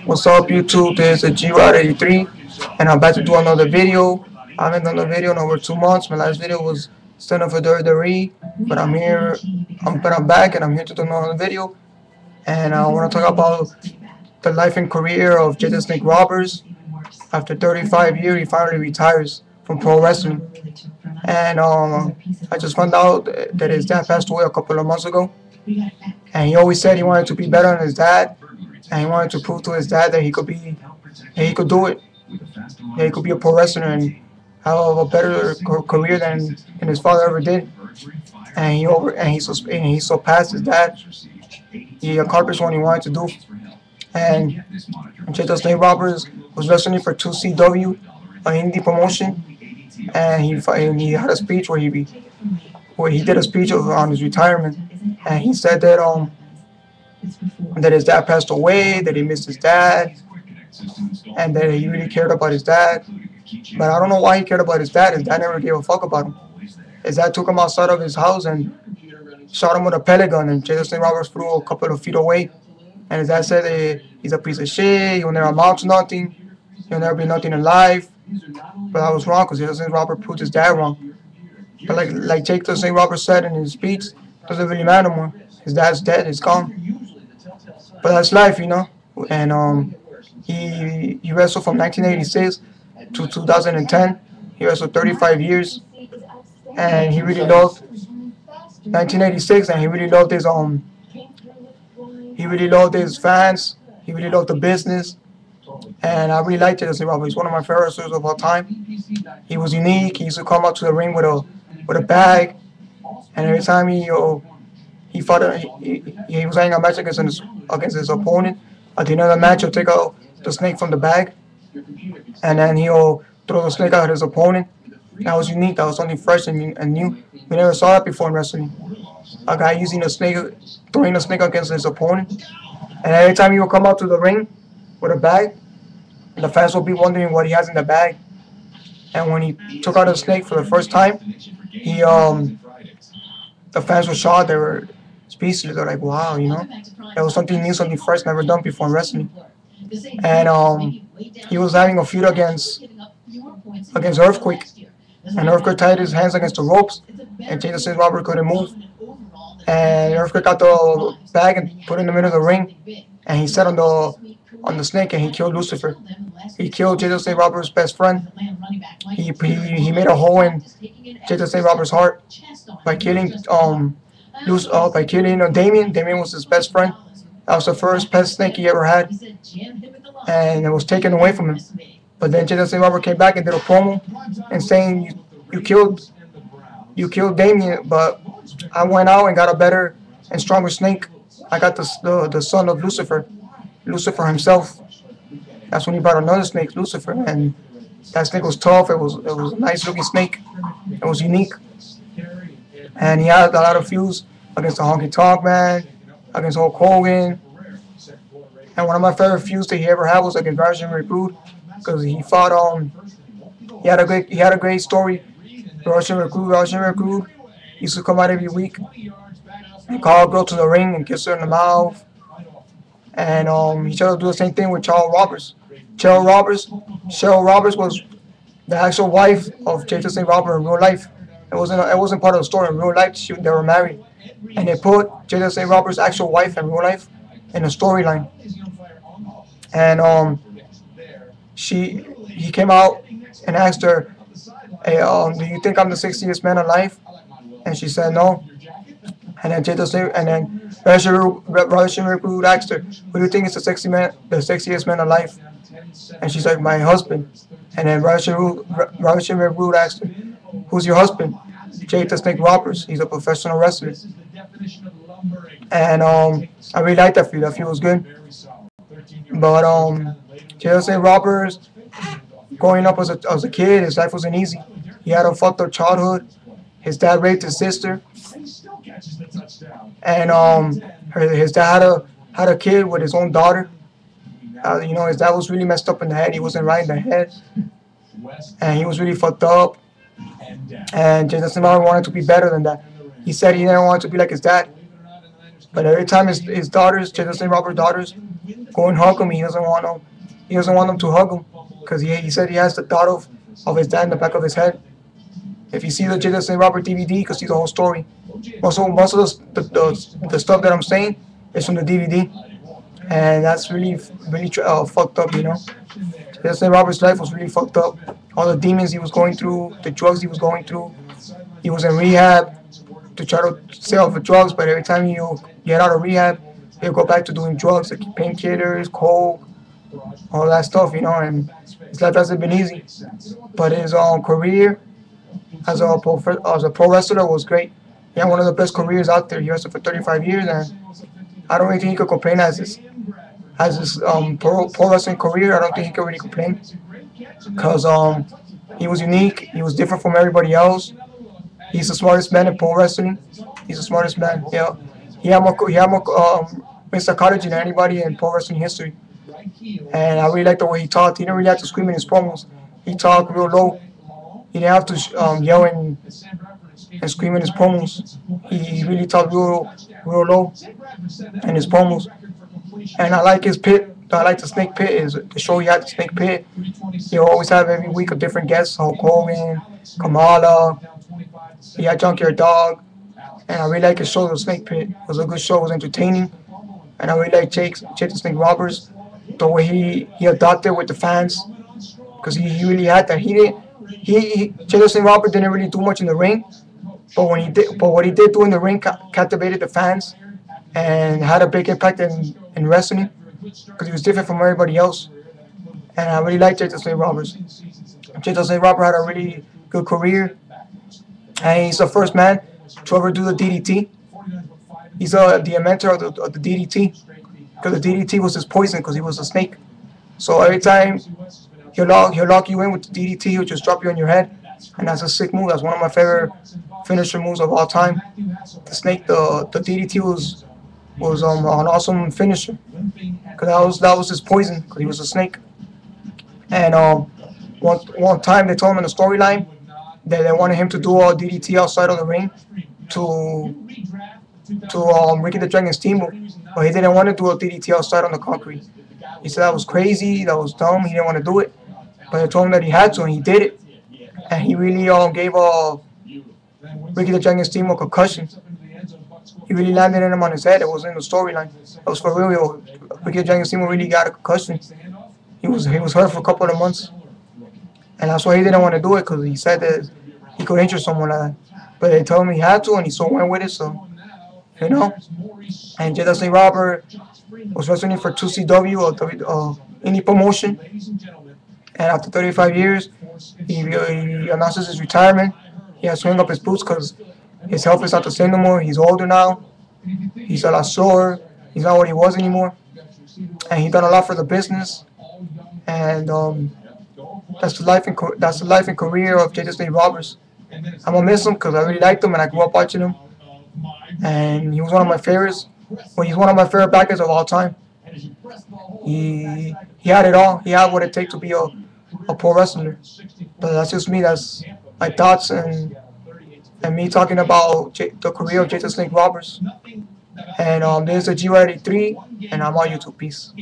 What's up, YouTube? This is G-Rod83, and I'm about to do another video. I haven't done a video in over 2 months. My last video was stand up for WWE, but I'm here. I'm back, and I'm here to do another video. And I want to talk about the life and career of Jake the Snake Roberts. After 35 years, he finally retires from pro wrestling. And I just found out that his dad passed away a couple of months ago. And he always said he wanted to be better than his dad, and he wanted to prove to his dad that he could do it, that he could be a pro wrestler and have a better career than his father ever did. And he surpassed his dad. He accomplished what he wanted to do. And Jake the Snake Roberts was wrestling for 2CW, an indie promotion, and he had a speech where he did a speech on his retirement, and he said that his dad passed away, that he missed his dad, and that he really cared about his dad. But I don't know why he cared about his dad. His dad never gave a fuck about him. His dad took him outside of his house and shot him with a pellet gun, and Jake the Snake Roberts flew a couple of feet away. And his dad said that he's a piece of shit, he'll never amount to nothing, he'll never be nothing in life. But I was wrong, because Jake the Snake Roberts proved his dad wrong. But like Jake the Snake Roberts said in his speech, it doesn't really matter more. His dad's dead, he's gone. But that's life, you know. And he wrestled from 1986 to 2010. He wrestled 35 years, and he really loved 1986, and he really loved his fans. He really loved the business, and I really liked Jake the Snake Roberts. He's one of my favorite wrestlers of all time. He was unique. He used to come out to the ring with a bag, and every time he was having a match against his opponent. At the end of the match, he'll take out the snake from the bag, and then he'll throw the snake at his opponent. That was unique. That was something fresh and new. We never saw that before in wrestling. A guy throwing a snake against his opponent. And every time he will come out to the ring with a bag, the fans will be wondering what he has in the bag. And when he took out the snake for the first time, the fans were shocked. They were speechless. They're like, wow, you know, that was something new, something fresh, never done before in wrestling. And he was having a feud against Earthquake, and Earthquake tied his hands against the ropes, and Jake the Snake Roberts couldn't move. And Earthquake got the bag and put it in the middle of the ring, and he sat on the snake, and he killed Lucifer. He killed Jake the Snake Roberts' best friend. He made a hole in Jake the Snake Roberts' heart by killing Damien. Damien was his best friend. That was the first pet snake he ever had, and it was taken away from him. But then Jake the Snake Roberts came back and did a promo and saying, you killed Damien, but I went out and got a better and stronger snake. I got the son of Lucifer himself. That's when he brought another snake, Lucifer, and that snake was tough. It was a nice looking snake. It was unique, and he had a lot of feuds against the Honky Tonk Man, against Hulk Hogan, and one of my favorite feuds that he ever had was against Rajan Recruit, because he fought he had a great story. Rajan Recruit used to come out every week and call a girl to the ring and kiss her in the mouth. And he tried to do the same thing with Cheryl Roberts. Cheryl Roberts was the actual wife of Jake the Snake Roberts in real life. It wasn't part of the story. In real life, they were married, and they put Jake the Snake Roberts' actual wife in real life in a storyline. And he came out and asked her, hey, do you think I'm the sexiest man alive? And she said no. And then Rajan Recruit asked her, who do you think is the sexiest man alive? And she's like, my husband. And then Rajan Recruit asked her, who's your husband? Jake the Snake Roberts. He's a professional wrestler. And I really liked that feud. That feud was good. But Jake the Snake Roberts, growing up as a kid, his life wasn't easy. He had a fucked up childhood. His dad raped his sister, and his dad had a kid with his own daughter. You know, his dad was really messed up in the head. He wasn't right in the head, and he was really fucked up. And Jake the Snake Roberts wanted to be better than that. He said he never wanted to be like his dad. But every time his daughters, Jada St. Robert's daughters, go and hug him, he doesn't want them. He doesn't want them to hug him because he said he has the thought of his dad in the back of his head. If you see the Jada St. Robert DVD, you can see the whole story. Most of the stuff that I'm saying is from the DVD, and that's really fucked up, you know. Jada St. Robert's life was really fucked up. All the demons he was going through, the drugs he was going through. He was in rehab to try to stay off of drugs, but every time you get out of rehab, he'll go back to doing drugs like painkillers, coke, all that stuff, you know. And his life hasn't been easy, but his career as a pro wrestler was great. He had one of the best careers out there. He wrestled for 35 years, and I don't really think he could complain as his pro wrestling career. I don't think he could really complain because he was unique. He was different from everybody else. He's the smartest man in pro wrestling. He's the smartest man. Yeah, he had more psychology than anybody in pro wrestling history. And I really like the way he talked. He didn't really have to scream in his promos. He talked real low. He didn't have to yell and scream in his promos. He really talked real low in his promos. And I like his pit. I like the Snake Pit. Is the show he had, the Snake Pit. He'll always have every week a different guest. Hulk Hogan, Kamala. He had Junkyard Dog. And I really like his show, the Snake Pit. It was a good show. It was entertaining. And I really like Jake the Snake Roberts. The way he adopted with the fans. Because he really had that. Jake the Snake Roberts didn't really do much in the ring. But what he did do in the ring captivated the fans and had a big impact in wrestling because he was different from everybody else. And I really liked Jake the Snake Roberts. Jake the Snake Roberts had a really good career, and he's the first man to ever do the DDT. He's the inventor of the DDT because the DDT was his poison because he was a snake. So every time he'll lock you in with the DDT, he'll just drop you on your head, and that's a sick move. That's one of my favorite finisher moves of all time. The snake, the DDT was an awesome finisher because that was his poison because he was a snake. And one time they told him in the storyline that they wanted him to do a DDT outside of the ring to Ricky the Dragon Steamboat, but he didn't want to do a DDT outside on the concrete. He said that was crazy, that was dumb, he didn't want to do it. But they told him that he had to, and he did it. And he really gave Ricky the Dragon Steamboat concussion. He really landed him on his head. It was in the storyline. It was for real. Ricky the Dragon Steamboat really got a concussion. He was hurt for a couple of months. And that's why he didn't want to do it, because he said that he could injure someone like that. But they told him he had to, and he so went with it, so, you know. And Jada St. Robert was wrestling for 2CW, or indie promotion. And after 35 years, he announces his retirement. He has to hang up his boots because his health is not the same no more. He's older now. He's a lot slower. He's not what he was anymore. And he's done a lot for the business. And that's the life and career of Jada St. Roberts. I'm gonna miss him because I really liked him and I grew up watching him. And he was one of my favorites. Well, he's one of my favorite backers of all time. He had it all. He had what it takes to be a pro wrestler. But that's just me. That's my thoughts and me talking about the career of Jada Snake Roberts. And this is a G183, and I'm on YouTube. Peace.